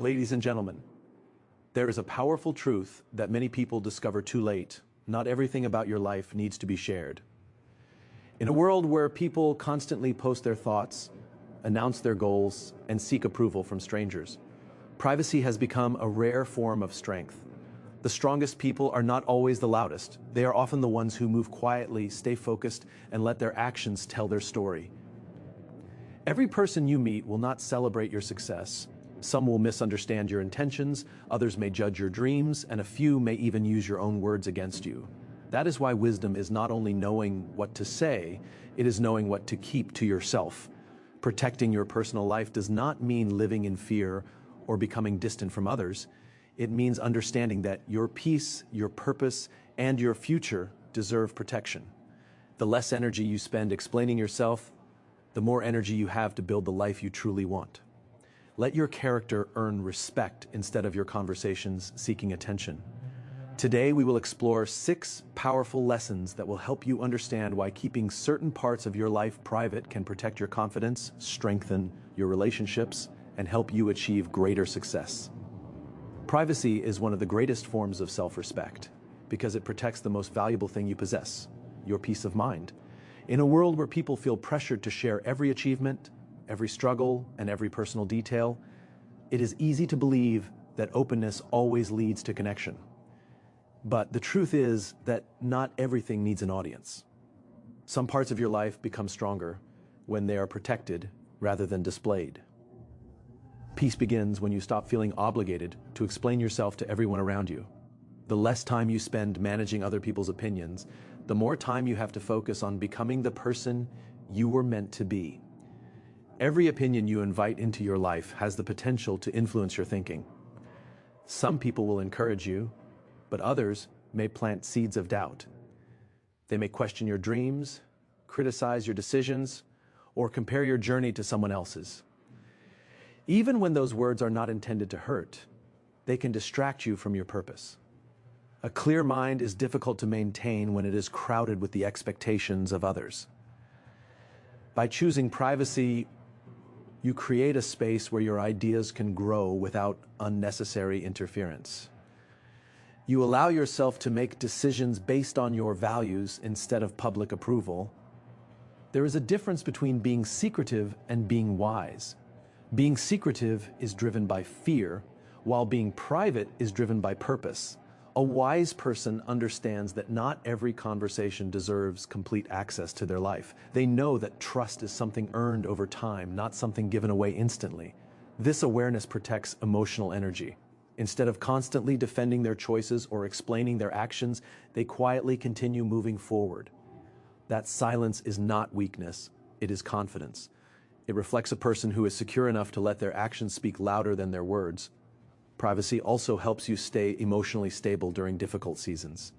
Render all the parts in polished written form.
Ladies and gentlemen, there is a powerful truth that many people discover too late. Not everything about your life needs to be shared. In a world where people constantly post their thoughts, announce their goals, and seek approval from strangers, privacy has become a rare form of strength. The strongest people are not always the loudest. They are often the ones who move quietly, stay focused, and let their actions tell their story. Every person you meet will not celebrate your success. Some will misunderstand your intentions, others may judge your dreams, and a few may even use your own words against you. That is why wisdom is not only knowing what to say, it is knowing what to keep to yourself. Protecting your personal life does not mean living in fear or becoming distant from others. It means understanding that your peace, your purpose, and your future deserve protection. The less energy you spend explaining yourself, the more energy you have to build the life you truly want. Let your character earn respect instead of your conversations seeking attention. Today, we will explore 6 powerful lessons that will help you understand why keeping certain parts of your life private can protect your confidence, strengthen your relationships, and help you achieve greater success. Privacy is one of the greatest forms of self-respect because it protects the most valuable thing you possess, your peace of mind. In a world where people feel pressured to share every achievement, every struggle, and every personal detail, it is easy to believe that openness always leads to connection. But the truth is that not everything needs an audience. Some parts of your life become stronger when they are protected rather than displayed. Peace begins when you stop feeling obligated to explain yourself to everyone around you. The less time you spend managing other people's opinions, the more time you have to focus on becoming the person you were meant to be. Every opinion you invite into your life has the potential to influence your thinking. Some people will encourage you, but others may plant seeds of doubt. They may question your dreams, criticize your decisions, or compare your journey to someone else's. Even when those words are not intended to hurt, they can distract you from your purpose. A clear mind is difficult to maintain when it is crowded with the expectations of others. By choosing privacy, you create a space where your ideas can grow without unnecessary interference. You allow yourself to make decisions based on your values instead of public approval. There is a difference between being secretive and being wise. Being secretive is driven by fear, while being private is driven by purpose. A wise person understands that not every conversation deserves complete access to their life. They know that trust is something earned over time, not something given away instantly. This awareness protects emotional energy. Instead of constantly defending their choices or explaining their actions, they quietly continue moving forward. That silence is not weakness, it is confidence. It reflects a person who is secure enough to let their actions speak louder than their words. Privacy also helps you stay emotionally stable during difficult seasons.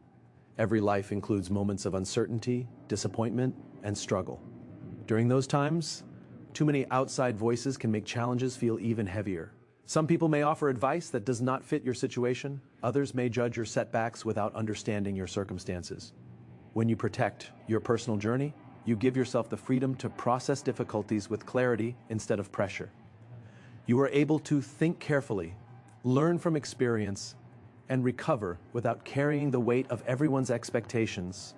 Every life includes moments of uncertainty, disappointment, and struggle. During those times, too many outside voices can make challenges feel even heavier. Some people may offer advice that does not fit your situation. Others may judge your setbacks without understanding your circumstances. When you protect your personal journey, you give yourself the freedom to process difficulties with clarity instead of pressure. You are able to think carefully, learn from experience, and recover without carrying the weight of everyone's expectations.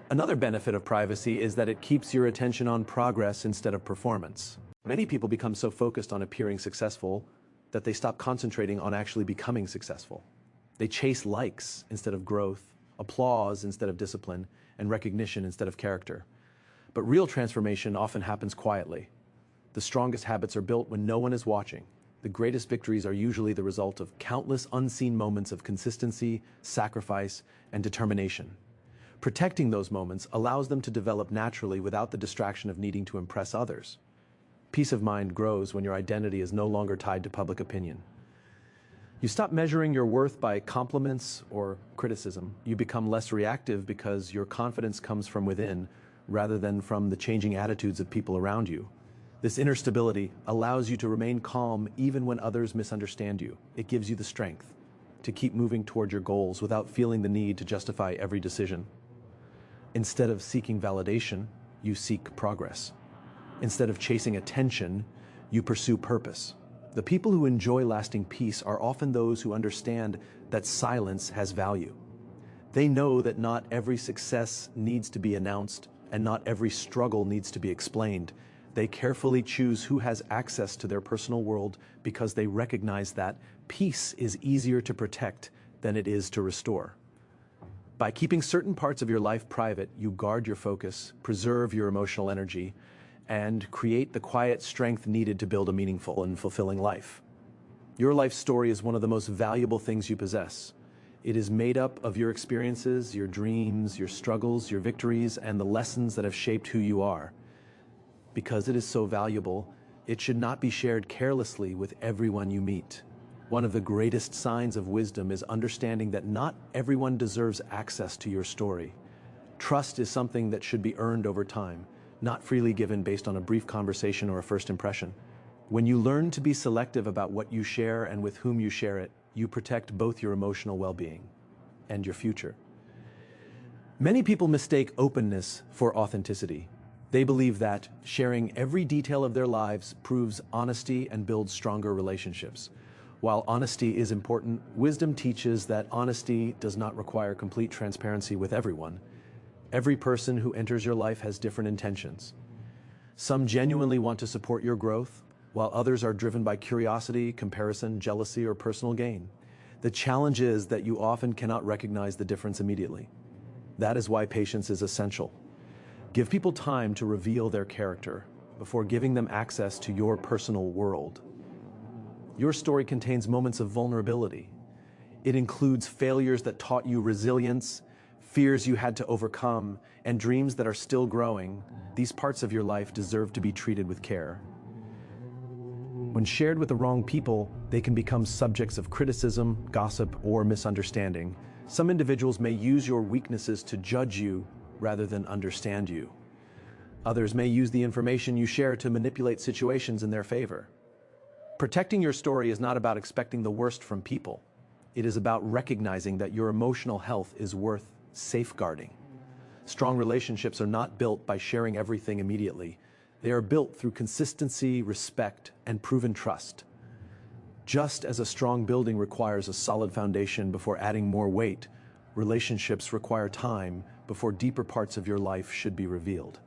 Another benefit of privacy is that it keeps your attention on progress instead of performance. Many people become so focused on appearing successful that they stop concentrating on actually becoming successful. They chase likes instead of growth, applause instead of discipline, and recognition instead of character. But real transformation often happens quietly. The strongest habits are built when no one is watching. The greatest victories are usually the result of countless unseen moments of consistency, sacrifice, and determination. Protecting those moments allows them to develop naturally without the distraction of needing to impress others. Peace of mind grows when your identity is no longer tied to public opinion. You stop measuring your worth by compliments or criticism. You become less reactive because your confidence comes from within rather than from the changing attitudes of people around you. This inner stability allows you to remain calm even when others misunderstand you. It gives you the strength to keep moving toward your goals without feeling the need to justify every decision. Instead of seeking validation, you seek progress. Instead of chasing attention, you pursue purpose. The people who enjoy lasting peace are often those who understand that silence has value. They know that not every success needs to be announced and not every struggle needs to be explained. They carefully choose who has access to their personal world because they recognize that peace is easier to protect than it is to restore. By keeping certain parts of your life private, you guard your focus, preserve your emotional energy, and create the quiet strength needed to build a meaningful and fulfilling life. Your life story is one of the most valuable things you possess. It is made up of your experiences, your dreams, your struggles, your victories, and the lessons that have shaped who you are. Because it is so valuable, it should not be shared carelessly with everyone you meet. One of the greatest signs of wisdom is understanding that not everyone deserves access to your story. Trust is something that should be earned over time, not freely given based on a brief conversation or a first impression. When you learn to be selective about what you share and with whom you share it, you protect both your emotional well-being and your future. Many people mistake openness for authenticity. They believe that sharing every detail of their lives proves honesty and builds stronger relationships. While honesty is important, wisdom teaches that honesty does not require complete transparency with everyone. Every person who enters your life has different intentions. Some genuinely want to support your growth, while others are driven by curiosity, comparison, jealousy, or personal gain. The challenge is that you often cannot recognize the difference immediately. That is why patience is essential. Give people time to reveal their character before giving them access to your personal world. Your story contains moments of vulnerability. It includes failures that taught you resilience, fears you had to overcome, and dreams that are still growing. These parts of your life deserve to be treated with care. When shared with the wrong people, they can become subjects of criticism, gossip, or misunderstanding. Some individuals may use your weaknesses to judge you rather than understand you. Others may use the information you share to manipulate situations in their favor. Protecting your story is not about expecting the worst from people. It is about recognizing that your emotional health is worth safeguarding. Strong relationships are not built by sharing everything immediately. They are built through consistency, respect, and proven trust. Just as a strong building requires a solid foundation before adding more weight, relationships require time before deeper parts of your life should be revealed.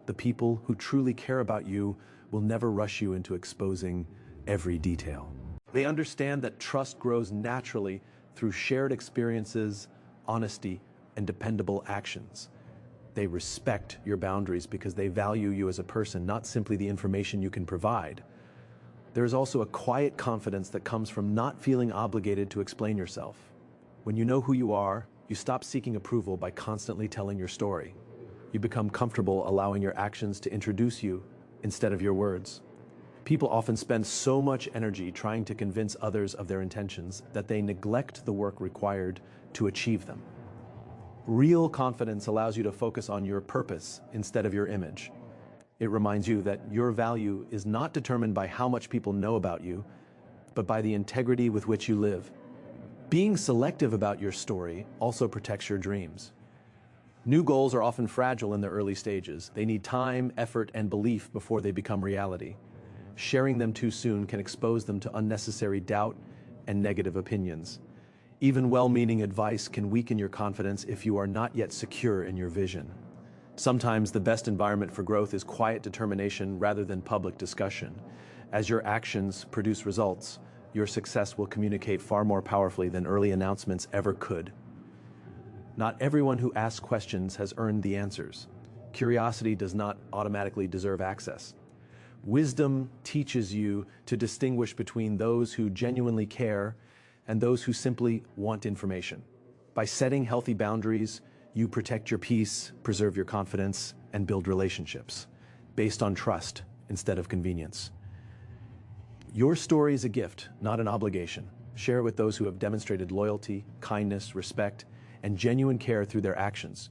The people who truly care about you will never rush you into exposing every detail. They understand that trust grows naturally through shared experiences, honesty, and dependable actions. They respect your boundaries because they value you as a person, not simply the information you can provide. There is also a quiet confidence that comes from not feeling obligated to explain yourself. When you know who you are, you stop seeking approval by constantly telling your story. You become comfortable allowing your actions to introduce you instead of your words. People often spend so much energy trying to convince others of their intentions that they neglect the work required to achieve them. Real confidence allows you to focus on your purpose instead of your image. It reminds you that your value is not determined by how much people know about you, but by the integrity with which you live. Being selective about your story also protects your dreams. New goals are often fragile in the early stages. They need time, effort, and belief before they become reality. Sharing them too soon can expose them to unnecessary doubt and negative opinions. Even well-meaning advice can weaken your confidence if you are not yet secure in your vision. Sometimes the best environment for growth is quiet determination rather than public discussion. As your actions produce results, your success will communicate far more powerfully than early announcements ever could. Not everyone who asks questions has earned the answers. Curiosity does not automatically deserve access. Wisdom teaches you to distinguish between those who genuinely care and those who simply want information. By setting healthy boundaries, you protect your peace, preserve your confidence, and build relationships based on trust instead of convenience. Your story is a gift, not an obligation. Share it with those who have demonstrated loyalty, kindness, respect, and genuine care through their actions.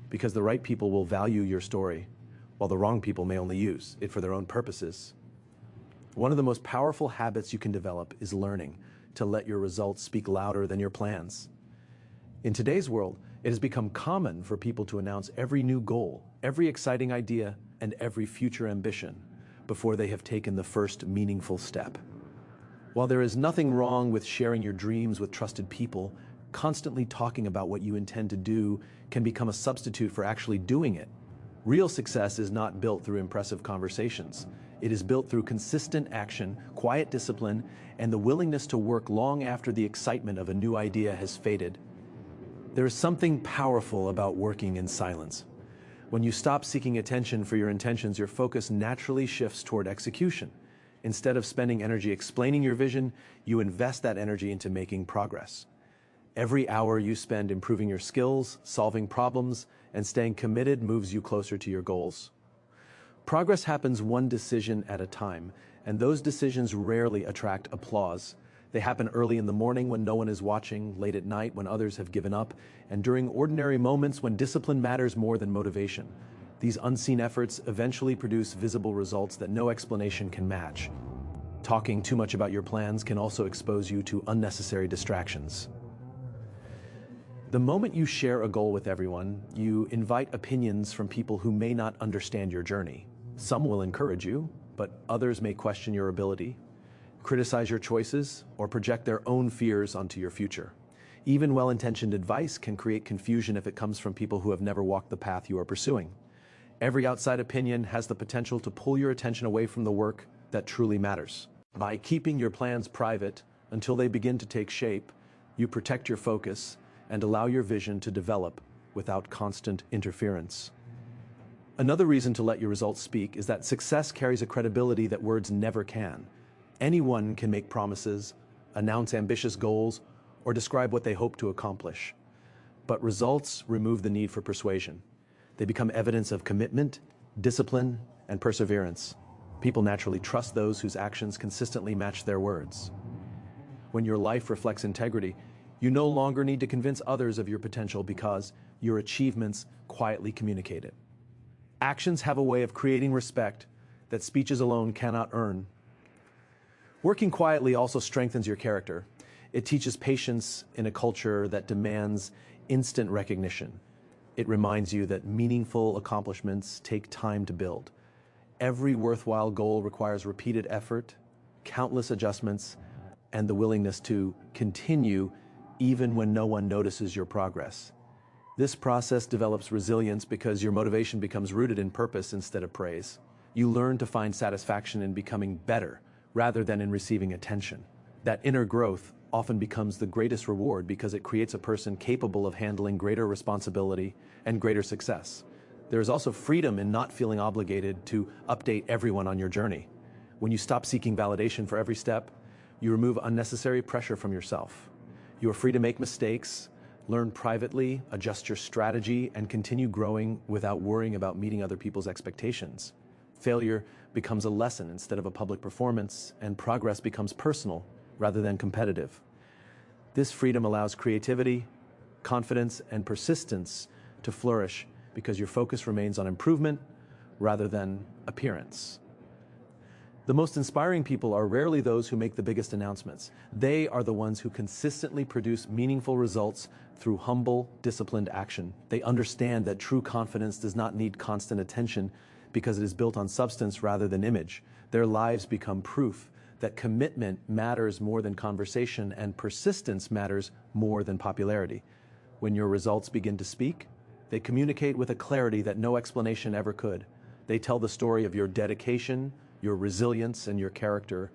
Because the right people will value your story, while the wrong people may only use it for their own purposes. One of the most powerful habits you can develop is learning to let your results speak louder than your plans. In today's world, it has become common for people to announce every new goal, every exciting idea, and every future ambition. before they have taken the first meaningful step. While there is nothing wrong with sharing your dreams with trusted people, constantly talking about what you intend to do can become a substitute for actually doing it. Real success is not built through impressive conversations. It is built through consistent action, quiet discipline, and the willingness to work long after the excitement of a new idea has faded. There is something powerful about working in silence. When you stop seeking attention for your intentions, your focus naturally shifts toward execution. Instead of spending energy explaining your vision, you invest that energy into making progress. Every hour you spend improving your skills, solving problems, and staying committed moves you closer to your goals. Progress happens one decision at a time, and those decisions rarely attract applause. They happen early in the morning when no one is watching, late at night when others have given up, and during ordinary moments when discipline matters more than motivation. These unseen efforts eventually produce visible results that no explanation can match. Talking too much about your plans can also expose you to unnecessary distractions. The moment you share a goal with everyone, you invite opinions from people who may not understand your journey. Some will encourage you, but others may question your ability, criticize your choices, or project their own fears onto your future. Even well-intentioned advice can create confusion if it comes from people who have never walked the path you are pursuing. Every outside opinion has the potential to pull your attention away from the work that truly matters. By keeping your plans private until they begin to take shape, you protect your focus and allow your vision to develop without constant interference. Another reason to let your results speak is that success carries a credibility that words never can. Anyone can make promises, announce ambitious goals, or describe what they hope to accomplish. But results remove the need for persuasion. They become evidence of commitment, discipline, and perseverance. People naturally trust those whose actions consistently match their words. When your life reflects integrity, you no longer need to convince others of your potential because your achievements quietly communicate it. Actions have a way of creating respect that speeches alone cannot earn. Working quietly also strengthens your character. It teaches patience in a culture that demands instant recognition. It reminds you that meaningful accomplishments take time to build. Every worthwhile goal requires repeated effort, countless adjustments, and the willingness to continue even when no one notices your progress. This process develops resilience because your motivation becomes rooted in purpose instead of praise. You learn to find satisfaction in becoming better rather than in receiving attention. That inner growth often becomes the greatest reward because it creates a person capable of handling greater responsibility and greater success. There is also freedom in not feeling obligated to update everyone on your journey. When you stop seeking validation for every step, you remove unnecessary pressure from yourself. You are free to make mistakes, learn privately, adjust your strategy, and continue growing without worrying about meeting other people's expectations. Failure becomes a lesson instead of a public performance, and progress becomes personal rather than competitive. This freedom allows creativity, confidence, and persistence to flourish because your focus remains on improvement rather than appearance. The most inspiring people are rarely those who make the biggest announcements. They are the ones who consistently produce meaningful results through humble, disciplined action. They understand that true confidence does not need constant attention because it is built on substance rather than image. Their lives become proof that commitment matters more than conversation and persistence matters more than popularity. When your results begin to speak, they communicate with a clarity that no explanation ever could. They tell the story of your dedication, your resilience, and your character,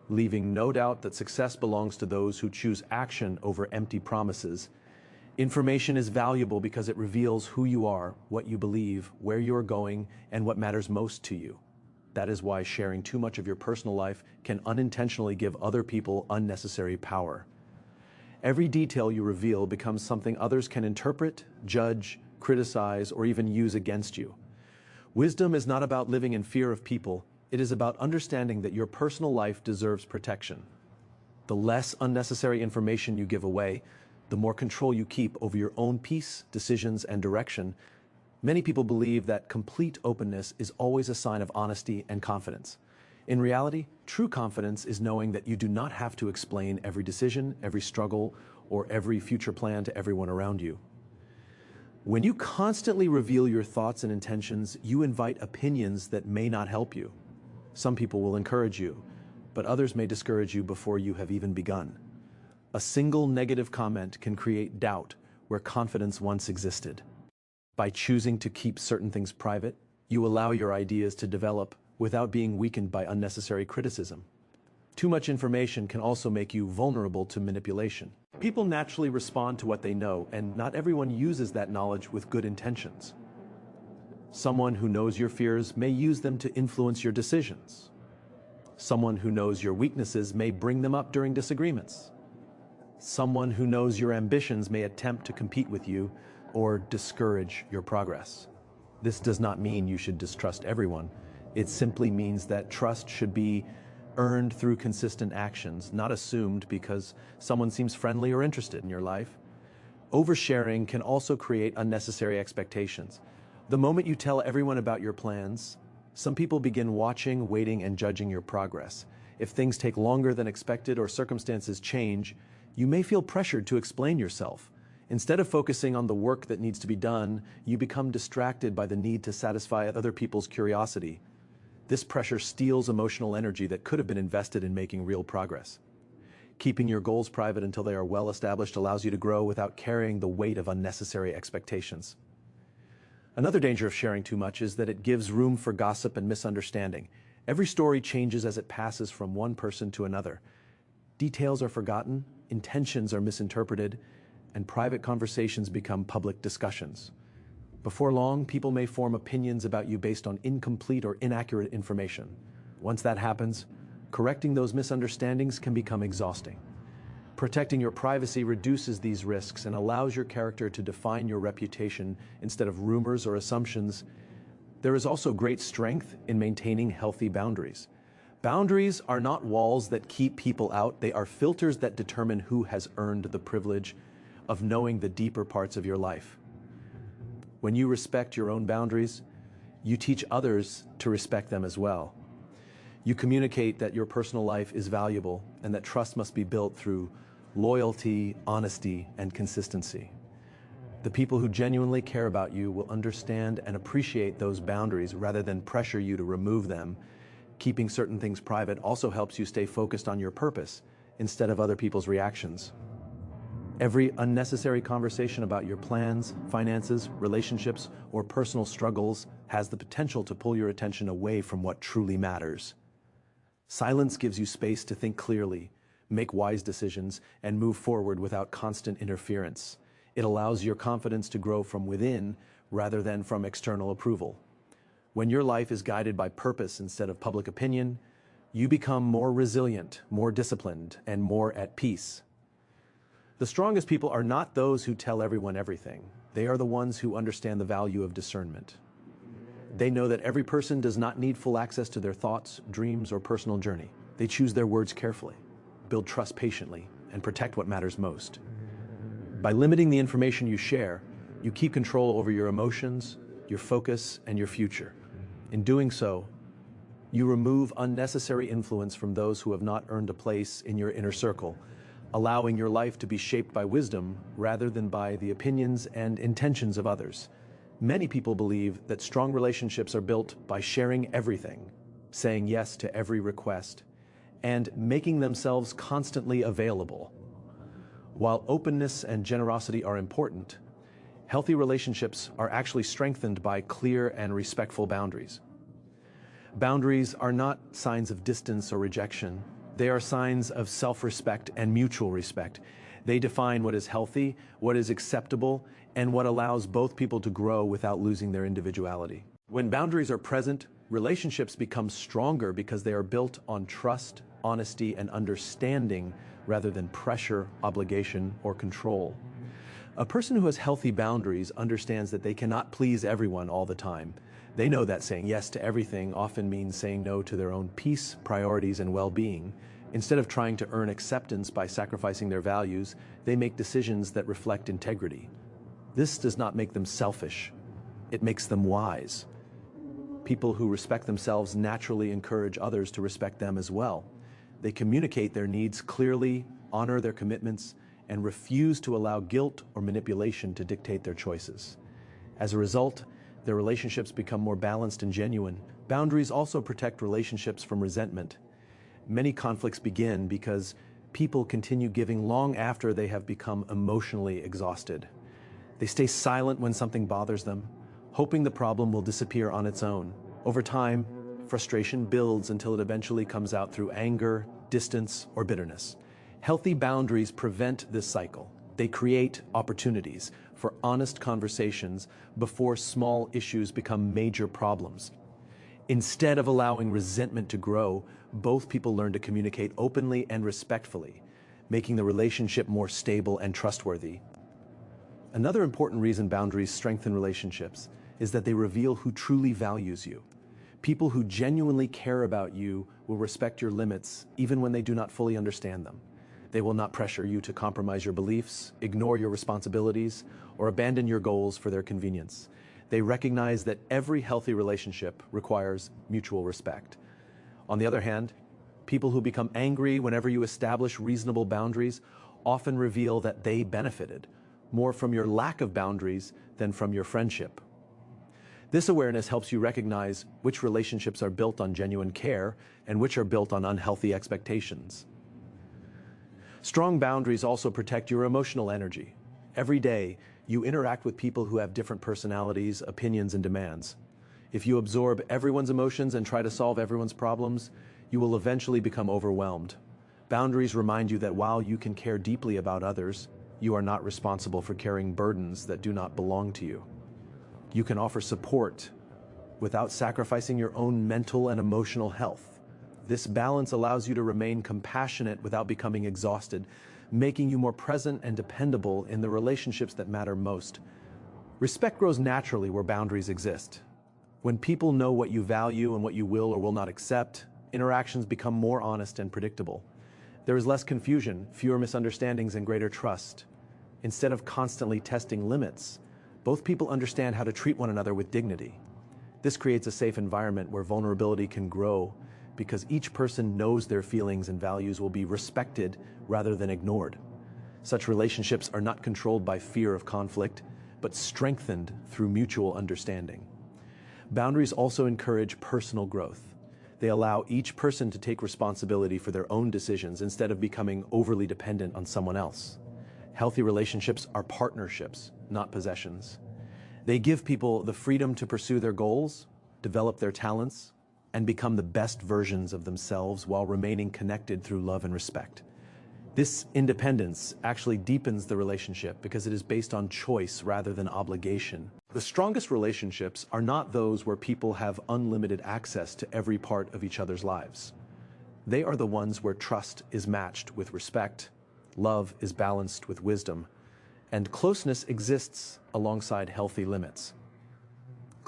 leaving no doubt that success belongs to those who choose action over empty promises. Information is valuable because it reveals who you are, what you believe, where you are going, and what matters most to you. That is why sharing too much of your personal life can unintentionally give other people unnecessary power. Every detail you reveal becomes something others can interpret, judge, criticize, or even use against you. Wisdom is not about living in fear of people. It is about understanding that your personal life deserves protection. The less unnecessary information you give away, the more control you keep over your own peace, decisions, and direction. Many people believe that complete openness is always a sign of honesty and confidence. In reality, true confidence is knowing that you do not have to explain every decision, every struggle, or every future plan to everyone around you. When you constantly reveal your thoughts and intentions, you invite opinions that may not help you. Some people will encourage you, but others may discourage you before you have even begun. A single negative comment can create doubt where confidence once existed. By choosing to keep certain things private, you allow your ideas to develop without being weakened by unnecessary criticism. Too much information can also make you vulnerable to manipulation. People naturally respond to what they know, and not everyone uses that knowledge with good intentions. Someone who knows your fears may use them to influence your decisions. Someone who knows your weaknesses may bring them up during disagreements. Someone who knows your ambitions may attempt to compete with you or discourage your progress. This does not mean you should distrust everyone. It simply means that trust should be earned through consistent actions, not assumed because someone seems friendly or interested in your life. Oversharing can also create unnecessary expectations. The moment you tell everyone about your plans, some people begin watching, waiting, and judging your progress. If things take longer than expected or circumstances change, you may feel pressured to explain yourself. Instead of focusing on the work that needs to be done, you become distracted by the need to satisfy other people's curiosity. This pressure steals emotional energy that could have been invested in making real progress. Keeping your goals private until they are well established allows you to grow without carrying the weight of unnecessary expectations. Another danger of sharing too much is that it gives room for gossip and misunderstanding. Every story changes as it passes from one person to another. Details are forgotten, intentions are misinterpreted, and private conversations become public discussions. Before long, people may form opinions about you based on incomplete or inaccurate information. Once that happens, correcting those misunderstandings can become exhausting. Protecting your privacy reduces these risks and allows your character to define your reputation instead of rumors or assumptions. There is also great strength in maintaining healthy boundaries. Boundaries are not walls that keep people out, they are filters that determine who has earned the privilege of knowing the deeper parts of your life. When you respect your own boundaries, you teach others to respect them as well. You communicate that your personal life is valuable and that trust must be built through loyalty, honesty, and consistency. The people who genuinely care about you will understand and appreciate those boundaries rather than pressure you to remove them. Keeping certain things private also helps you stay focused on your purpose instead of other people's reactions. Every unnecessary conversation about your plans, finances, relationships, or personal struggles has the potential to pull your attention away from what truly matters. Silence gives you space to think clearly, make wise decisions, and move forward without constant interference. It allows your confidence to grow from within rather than from external approval. When your life is guided by purpose instead of public opinion, you become more resilient, more disciplined, and more at peace. The strongest people are not those who tell everyone everything. They are the ones who understand the value of discernment. They know that every person does not need full access to their thoughts, dreams, or personal journey. They choose their words carefully, build trust patiently, and protect what matters most. By limiting the information you share, you keep control over your emotions, your focus, and your future. In doing so, you remove unnecessary influence from those who have not earned a place in your inner circle, allowing your life to be shaped by wisdom rather than by the opinions and intentions of others. Many people believe that strong relationships are built by sharing everything, saying yes to every request, and making themselves constantly available. While openness and generosity are important, healthy relationships are actually strengthened by clear and respectful boundaries. Boundaries are not signs of distance or rejection. They are signs of self-respect and mutual respect. They define what is healthy, what is acceptable, and what allows both people to grow without losing their individuality. When boundaries are present, relationships become stronger because they are built on trust, honesty, and understanding rather than pressure, obligation, or control. A person who has healthy boundaries understands that they cannot please everyone all the time. They know that saying yes to everything often means saying no to their own peace, priorities, and well-being. Instead of trying to earn acceptance by sacrificing their values, they make decisions that reflect integrity. This does not make them selfish. It makes them wise. People who respect themselves naturally encourage others to respect them as well. They communicate their needs clearly, honor their commitments, and refuse to allow guilt or manipulation to dictate their choices. As a result, their relationships become more balanced and genuine, Boundaries also protect relationships from resentment. Many conflicts begin because people continue giving long after they have become emotionally exhausted. They stay silent when something bothers them, hoping the problem will disappear on its own. Over time, frustration builds until it eventually comes out through anger, distance, or bitterness. Healthy boundaries prevent this cycle. They create opportunities for honest conversations before small issues become major problems. Instead of allowing resentment to grow, both people learn to communicate openly and respectfully, making the relationship more stable and trustworthy. Another important reason boundaries strengthen relationships is that they reveal who truly values you. People who genuinely care about you will respect your limits even when they do not fully understand them. They will not pressure you to compromise your beliefs, ignore your responsibilities, or abandon your goals for their convenience. They recognize that every healthy relationship requires mutual respect. On the other hand, people who become angry whenever you establish reasonable boundaries often reveal that they benefited more from your lack of boundaries than from your friendship. This awareness helps you recognize which relationships are built on genuine care and which are built on unhealthy expectations. Strong boundaries also protect your emotional energy. Every day, you interact with people who have different personalities, opinions, and demands. If you absorb everyone's emotions and try to solve everyone's problems, you will eventually become overwhelmed. Boundaries remind you that while you can care deeply about others, you are not responsible for carrying burdens that do not belong to you. You can offer support without sacrificing your own mental and emotional health. This balance allows you to remain compassionate without becoming exhausted, making you more present and dependable in the relationships that matter most. Respect grows naturally where boundaries exist. When people know what you value and what you will or will not accept, interactions become more honest and predictable. There is less confusion, fewer misunderstandings, and greater trust. Instead of constantly testing limits, both people understand how to treat one another with dignity. This creates a safe environment where vulnerability can grow because each person knows their feelings and values will be respected rather than ignored. Such relationships are not controlled by fear of conflict, but strengthened through mutual understanding. Boundaries also encourage personal growth. They allow each person to take responsibility for their own decisions instead of becoming overly dependent on someone else. Healthy relationships are partnerships, not possessions. They give people the freedom to pursue their goals, develop their talents, and become the best versions of themselves while remaining connected through love and respect. This independence actually deepens the relationship because it is based on choice rather than obligation. The strongest relationships are not those where people have unlimited access to every part of each other's lives. They are the ones where trust is matched with respect, love is balanced with wisdom, and closeness exists alongside healthy limits.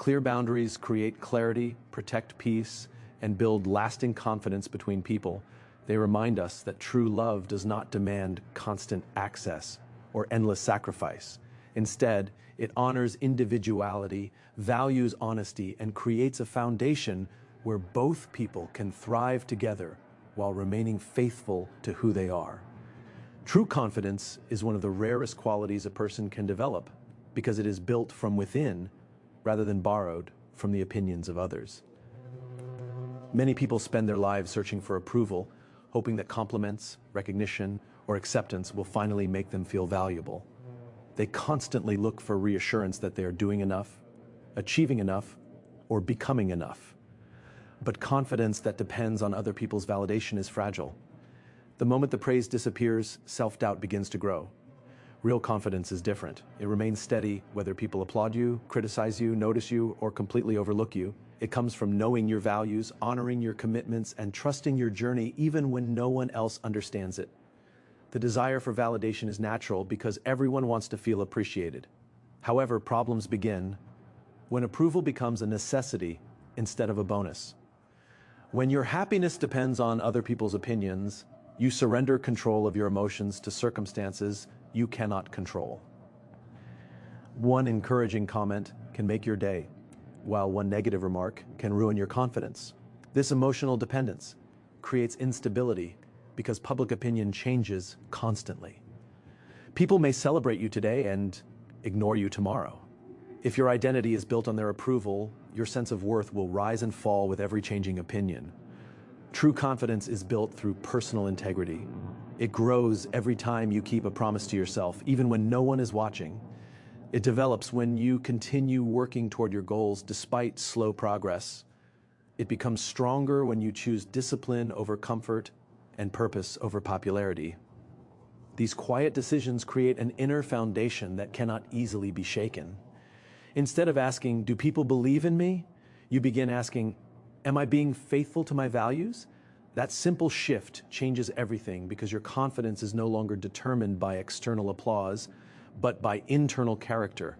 Clear boundaries create clarity, protect peace, and build lasting confidence between people. They remind us that true love does not demand constant access or endless sacrifice. Instead, it honors individuality, values honesty, and creates a foundation where both people can thrive together while remaining faithful to who they are. True confidence is one of the rarest qualities a person can develop because it is built from within rather than borrowed from the opinions of others. Many people spend their lives searching for approval, hoping that compliments, recognition, or acceptance will finally make them feel valuable. They constantly look for reassurance that they are doing enough, achieving enough, or becoming enough. But confidence that depends on other people's validation is fragile. The moment the praise disappears, self-doubt begins to grow. Real confidence is different. It remains steady whether people applaud you, criticize you, notice you, or completely overlook you. It comes from knowing your values, honoring your commitments, and trusting your journey even when no one else understands it. The desire for validation is natural because everyone wants to feel appreciated. However, problems begin when approval becomes a necessity instead of a bonus. When your happiness depends on other people's opinions, you surrender control of your emotions to circumstances you cannot control. One encouraging comment can make your day, while one negative remark can ruin your confidence. This emotional dependence creates instability because public opinion changes constantly. People may celebrate you today and ignore you tomorrow. If your identity is built on their approval, your sense of worth will rise and fall with every changing opinion. True confidence is built through personal integrity. It grows every time you keep a promise to yourself, even when no one is watching. It develops when you continue working toward your goals despite slow progress. It becomes stronger when you choose discipline over comfort and purpose over popularity. These quiet decisions create an inner foundation that cannot easily be shaken. Instead of asking, "Do people believe in me?" you begin asking, "Am I being faithful to my values?" That simple shift changes everything because your confidence is no longer determined by external applause, but by internal character.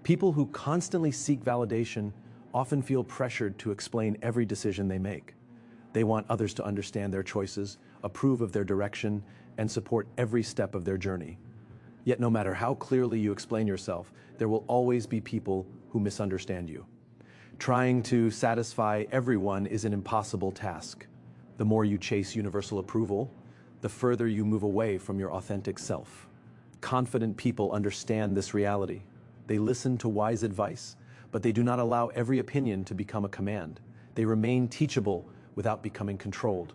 People who constantly seek validation often feel pressured to explain every decision they make. They want others to understand their choices, approve of their direction, and support every step of their journey. Yet no matter how clearly you explain yourself, there will always be people who misunderstand you. Trying to satisfy everyone is an impossible task. The more you chase universal approval, the further you move away from your authentic self. Confident people understand this reality. They listen to wise advice, but they do not allow every opinion to become a command. They remain teachable without becoming controlled.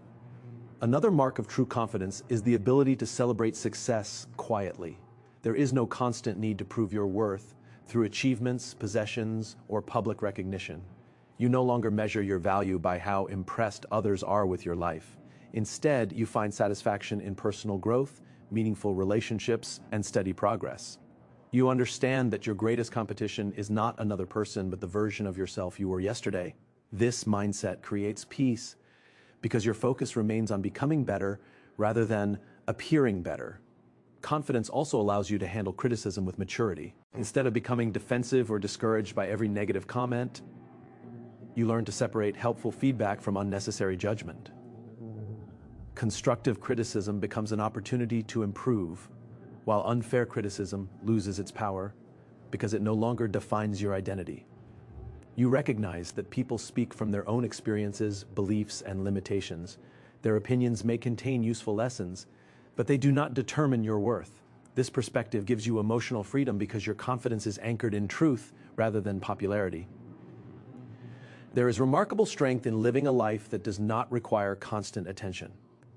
Another mark of true confidence is the ability to celebrate success quietly. There is no constant need to prove your worth through achievements, possessions, or public recognition. You no longer measure your value by how impressed others are with your life. Instead, you find satisfaction in personal growth, meaningful relationships, and steady progress. You understand that your greatest competition is not another person, but the version of yourself you were yesterday. This mindset creates peace because your focus remains on becoming better rather than appearing better. Confidence also allows you to handle criticism with maturity. Instead of becoming defensive or discouraged by every negative comment, you learn to separate helpful feedback from unnecessary judgment. Constructive criticism becomes an opportunity to improve, while unfair criticism loses its power because it no longer defines your identity. You recognize that people speak from their own experiences, beliefs, and limitations. Their opinions may contain useful lessons, but they do not determine your worth. This perspective gives you emotional freedom because your confidence is anchored in truth rather than popularity. There is remarkable strength in living a life that does not require constant attention.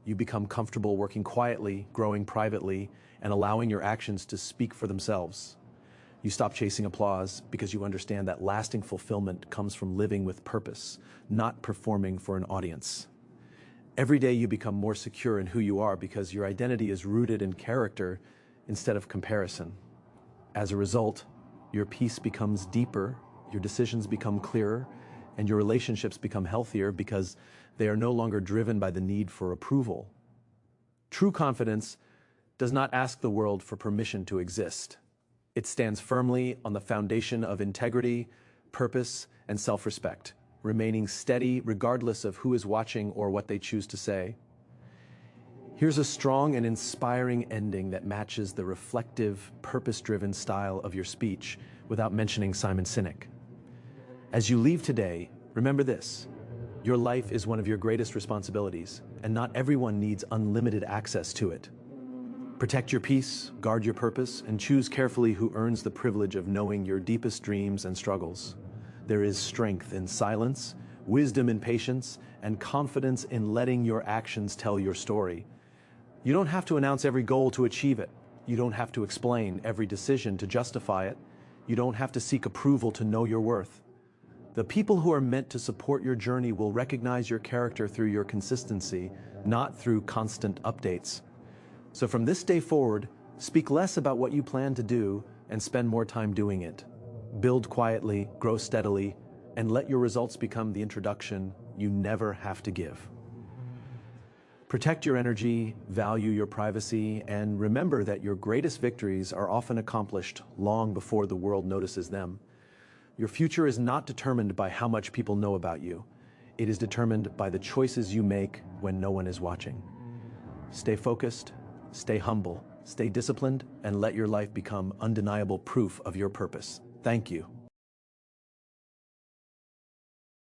You become comfortable working quietly, growing privately, and allowing your actions to speak for themselves. You stop chasing applause because you understand that lasting fulfillment comes from living with purpose, not performing for an audience. Every day you become more secure in who you are because your identity is rooted in character instead of comparison. As a result, your peace becomes deeper, your decisions become clearer, and your relationships become healthier because they are no longer driven by the need for approval. True confidence does not ask the world for permission to exist. It stands firmly on the foundation of integrity, purpose, and self-respect, remaining steady regardless of who is watching or what they choose to say. Here's a strong and inspiring ending that matches the reflective, purpose-driven style of your speech without mentioning Simon Sinek. As you leave today, remember this: your life is one of your greatest responsibilities, and not everyone needs unlimited access to it. Protect your peace, guard your purpose, and choose carefully who earns the privilege of knowing your deepest dreams and struggles. There is strength in silence, wisdom in patience, and confidence in letting your actions tell your story. You don't have to announce every goal to achieve it. You don't have to explain every decision to justify it. You don't have to seek approval to know your worth. The people who are meant to support your journey will recognize your character through your consistency, not through constant updates. So from this day forward, speak less about what you plan to do and spend more time doing it. Build quietly, grow steadily, and let your results become the introduction you never have to give. Protect your energy, value your privacy, and remember that your greatest victories are often accomplished long before the world notices them. Your future is not determined by how much people know about you. It is determined by the choices you make when no one is watching. Stay focused, stay humble, stay disciplined, and let your life become undeniable proof of your purpose. Thank you.